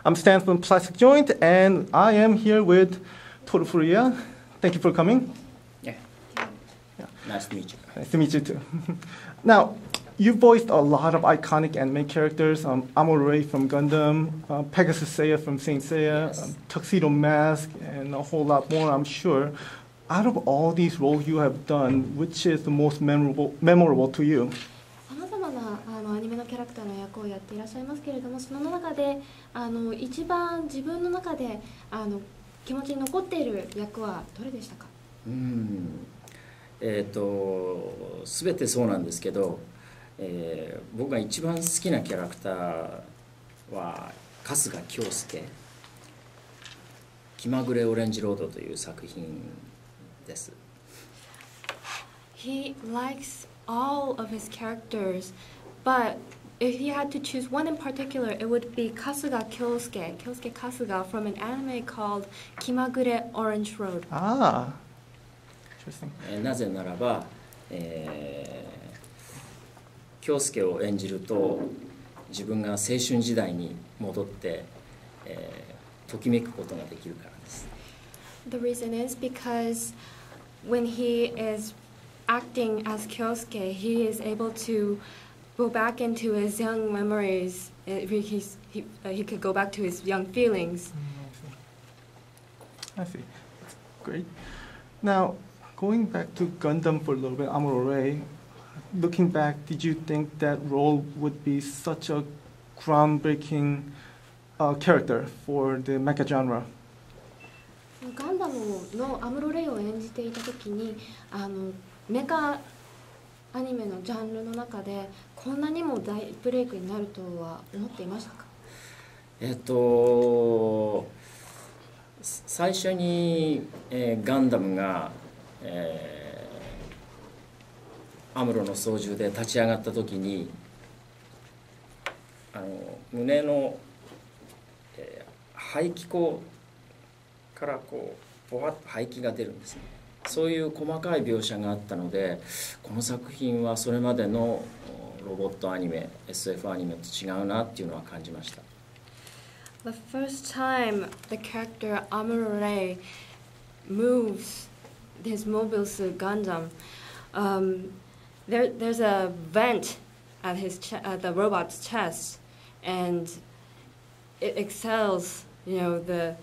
I'm Stan from Plastic Joint, and I am here with Toru Furuya. Thank you for coming. Yeah. Nice to meet you. Nice to meet you too. Now, you voiced a lot of iconic anime characters, Amuro Ray from Gundam, Pegasus Seiya from Saint Seiya, Yes. Tuxedo Mask, and a whole lot more, I'm sure. Out of all these roles you have done, which is the most memorable to you? さまざまなアニメのキャラクターの役をやっていらっしゃいますけれども、その中で一番自分の中で気持ちに残っている役はどれでしたか？全てそうなんですけど、僕が一番好きなキャラクターは春日京介、気まぐれオレンジロードという作品です。He likes all of his characters, but if he had to choose one in particular, it would be Kasuga Kyosuke Kasuga from an anime called Kimagure Orange Road. Ah, interesting. なぜならば、京介を演じると自分が青春時代に戻って、ときめくことができるからです。The reason is because when he is acting as Kyosuke, he is able to go back into his young memories. He could go back to his young feelings. I see. That's great. Now, going back to Gundam for a little bit, Amuro Ray, looking back, did you think that role would be such a groundbreaking character for the mecha genre? ガンダムのアムロ・レイを演じていた時にメカアニメのジャンルの中でこんなにも大ブレイクになるとは思っていましたか？最初に、ガンダムが、アムロの操縦で立ち上がった時に胸の、排気口からこうボワッと排気が出るんですね。そういう細かい描写があったので、この作品はそれまでのロボットアニメ SF アニメと違うなっていうのは感じました。 The first time the character Amuro Ray moves his Mobile Suit Gundam, there's a vent at the robot's chest, and it exhales. The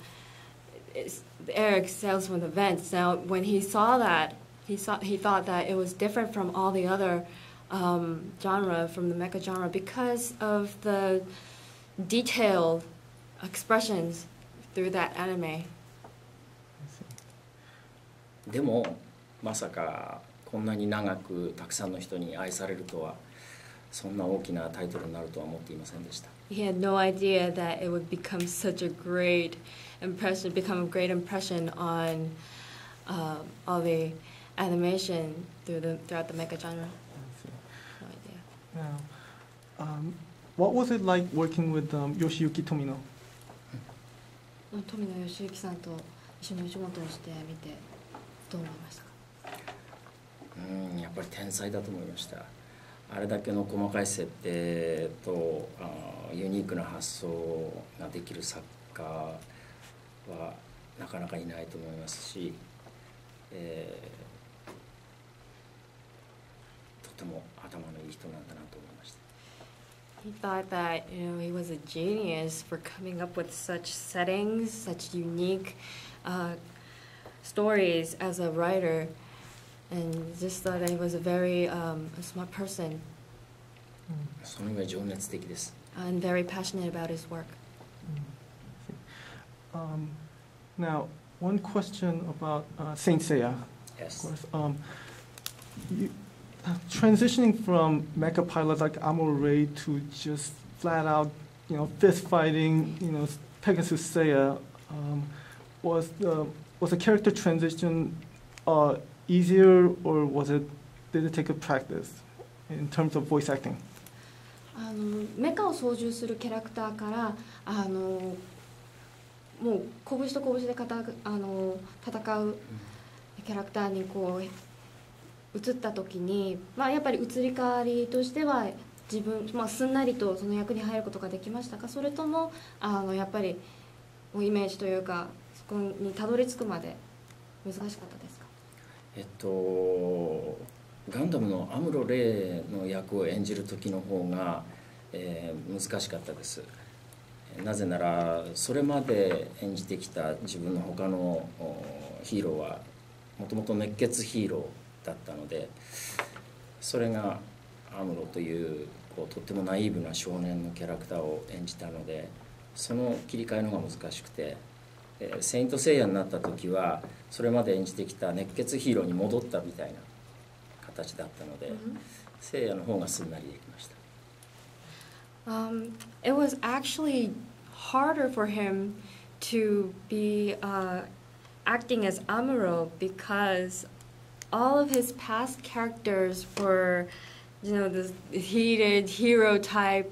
air exhales from the vents. Now, when he saw that, he thought that it was different from all the other genre from the mecha genre because of the detailed expressions through that anime. でもまさかこんなに長くたくさんの人に愛されるとは、そんな大きなタイトルになるとは思っていませんでした。He had no idea that it would become such a great impression, on all the animation throughout the mecha genre. No idea. Now, what was it like working with Yoshiyuki Tomino? 富野義行さんと一緒にお仕事をしてみてどう思いましたか？やっぱり天才だと思いました。あれだけの細かい設定とユニークな発想ができる作家はなかなかいないと思いますし、とても頭のいい人なんだなと思いました。He thought that he was a genius for coming up with such settings, such unique stories as a writer, and just thought that he was a very a smart person. その上情熱的です。And very passionate about his work. Now, one question about Saint Seiya. Yes. Of course. Transitioning from mecha pilot like Amuro Ray to just flat out, fist fighting, Pegasus Seiya, was the character transition easier, or did it take a practice in terms of voice acting? メカを操縦するキャラクターからもう拳と拳で戦うキャラクターにこう移った時に、やっぱり移り変わりとしては自分、すんなりとその役に入ることができましたか？それともやっぱりイメージというかそこにたどり着くまで難しかったですか？ガンダムのアムロ・レイの役を演じる時の方が、難しかったです。なぜならそれまで演じてきた自分の他のヒーローはもともと熱血ヒーローだったので、それがアムロというとってもナイーブな少年のキャラクターを演じたので、その切り替えのが難しくて、セイント・セイヤになった時はそれまで演じてきた熱血ヒーローに戻ったみたいな形だったので、セイヤの方がすんなりできました。It was actually harder for him to be acting as Amuro because all of his past characters were, the heated hero type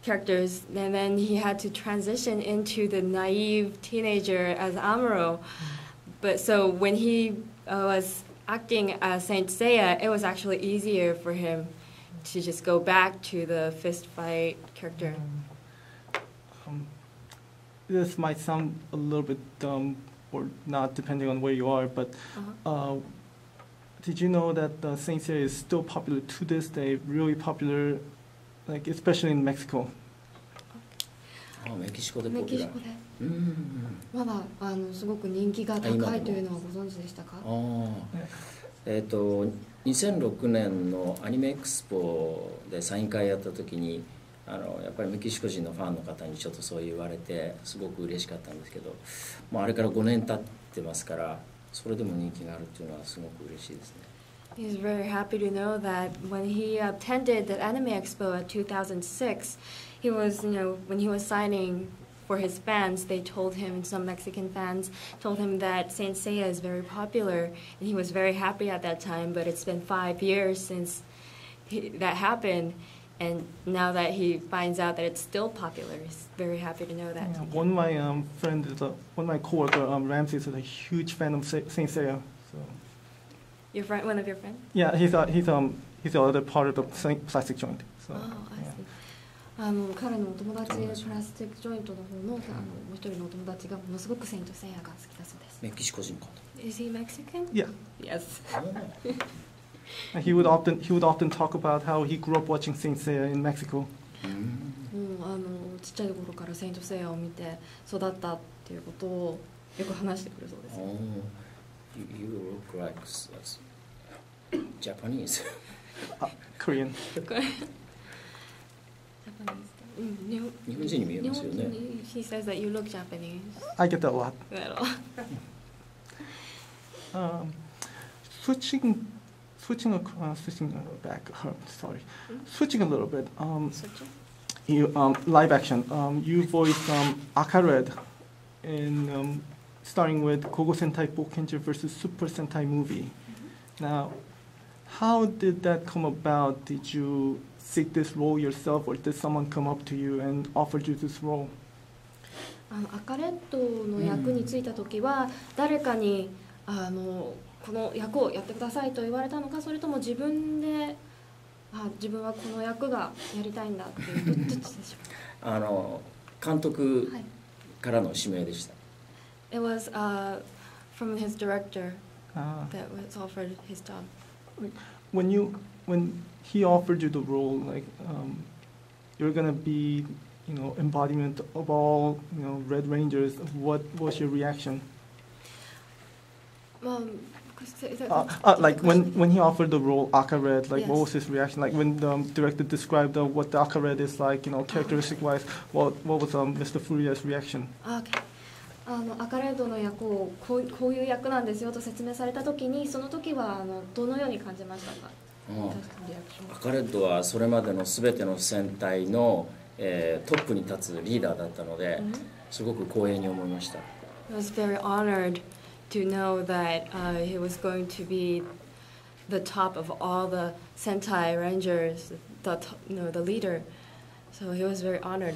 characters, and then he had to transition into the naive teenager as Amuro. But so when he was acting as Saint Seiya, it was actually easier for him to just go back to the fist fight character. This might sound a little bit dumb or not, depending on where you are, but did you know that Saint Seiya is still popular to this day, really popular, like especially in Mexico? メキシコでポピュラー。まだすごく人気が高いというのはご存知でしたか？2006年のアニメエクスポでサイン会やった時にやっぱりメキシコ人のファンの方にちょっとそう言われてすごく嬉しかったんですけど、もうあれから5年経ってますから、それでも人気があるっていうのはすごく嬉しいですね。He's very happy to know that when he attended the Anime Expo at 2006, he was, when he was signing for his fans, they told him, some Mexican fans told him that Saint Seiya is very popular, and he was very happy at that time, but it's been 5 years since that happened, and now that he finds out that it's still popular, he's very happy to know that. Yeah, one of my one of my coworker, Ramsey, is a huge fan of Saint Seiya. So. Your friend, one of your friends? Yeah, he's the other part of the plastic joint. So, I see. 彼のお友達、プラスチックジョイントの方のもう一人のお友達がものすごくセイントセイヤが好きだそうです。メキシコ人かと。Is he Mexican? Yeah. Yes. He would often talk about how he grew up watching Saint Seiya in Mexico. ちっちゃい頃からセイントセイヤを見て育ったっていうことをよく話してくるそうです。You look like Japanese. Korean. 日本人に見えますよね。He says that you look Japanese. I get that a lot. Switching back. Sorry, switching a little bit. You live action. You voiced AkaRed in starting with Kaizoku Sentai Gokaiger versus Super Sentai movie. Now, how did that come about? Did you seek this role yourself, or did someone come up to you and offered you this role? アカレットの役に就いた時は誰かにこの役をやってくださいと言われたのか、それとも自分で自分はこの役がやりたいんだっていうどっちでしょう？監督からの指名でした。It was from his director that was offered his job. When he offered you the role, like you're gonna be, embodiment of all, Red Rangers. What was your reaction? Like when he offered the role AkaRed, like yes. What was his reaction? Like when the director described what the AkaRed is like, characteristic-wise, what was Mr. Furuya's reaction? Okay. アカレードの役をこういう役なんですよと説明された時に、その時はどのように感じましたか？アカレッドはそれまでの全ての戦隊の、トップに立つリーダーだったので、すごく光栄に思いました。I was very honored to know that he was going to be the top of all the Sentai Rangers, the leader. So he was very honored.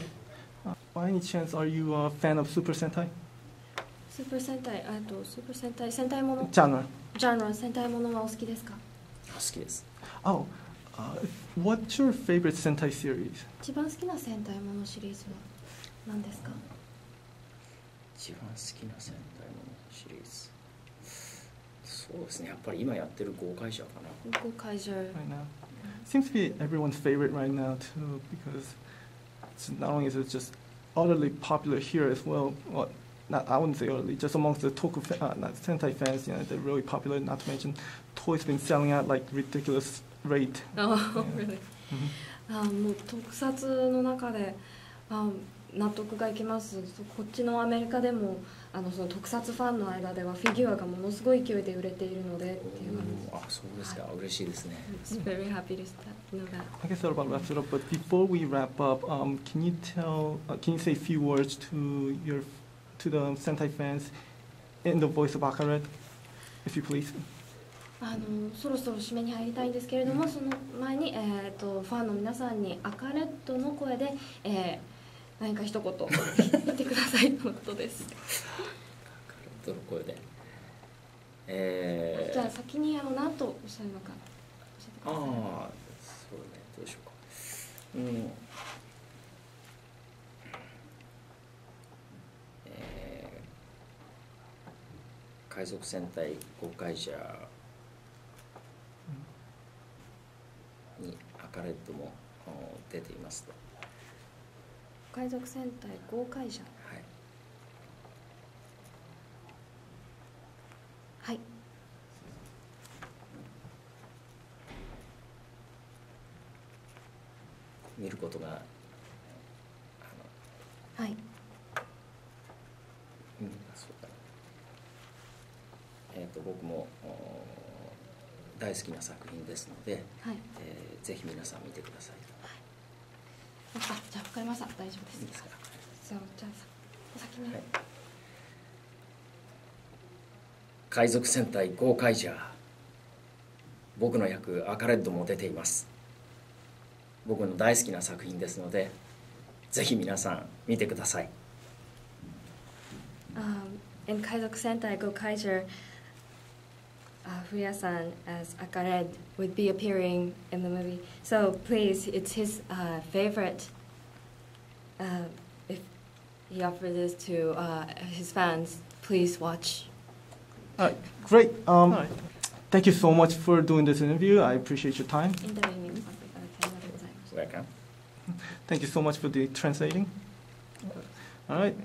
By any chance, are you a fan of Super Sentai? Super Sentai, 戦隊もの。Genre. 戦隊ものはお好きですか？好きです。Oh, What's your favorite Sentai series? 一番好きな戦隊ものシリーズは何ですか？一番好きな戦隊ものシリーズ、そうですね、やっぱり今やってる豪快者かな。豪快者 Right now, seems to be everyone's favorite right now too, because it's not only is it just utterly popular here as well. Well, not I wouldn't say utterly, just amongst the not Sentai fans, you know, they're really popular. Not to mention, toys been selling at like ridiculous rate. Oh, Yeah. really? Mhm. もう特撮の中で納得がいきます。こっちのアメリカでもその特撮ファンの間ではフィギュアがものすごい勢いで売れているのでっていう感じです。あ、そうですか、嬉しいですね。It's very happy to know that. I guess that about wraps it up. But before we wrap up, can you say a few words to the Sentai fans in the voice of AkaRed, if you please? そろそろ締めに入りたいんですけれども、その前に、ファンの皆さんにAkaRedの声で、何か一言言ってくださいとのことです。AkaRedの声で、じゃあ先に何とおっしゃるのか教えてください。そうね、どうしようか。海賊戦隊ゴーカイジャーにAkaRedも出ていますと。海賊戦隊ゴーカイジャー。はい。はい。見ることがはい。そうだ。僕も大好きな作品ですので、はい。ぜひ皆さん見てください。じゃあ分かりました。大丈夫です。いいですか。じゃあお先に。海賊戦隊ゴーカイジャー、僕の役AkaRedも出ています。僕の大好きな作品ですので、ぜひ皆さん見てください。In Kaizoku Sentai Gokaiger, Furuya-san as AkaRed would be appearing in the movie. So please, it's his favorite. If he offers this to his fans, please watch. All right, great. Thank you so much for doing this interview. I appreciate your time. Welcome. Thank you so much for the translating. All right.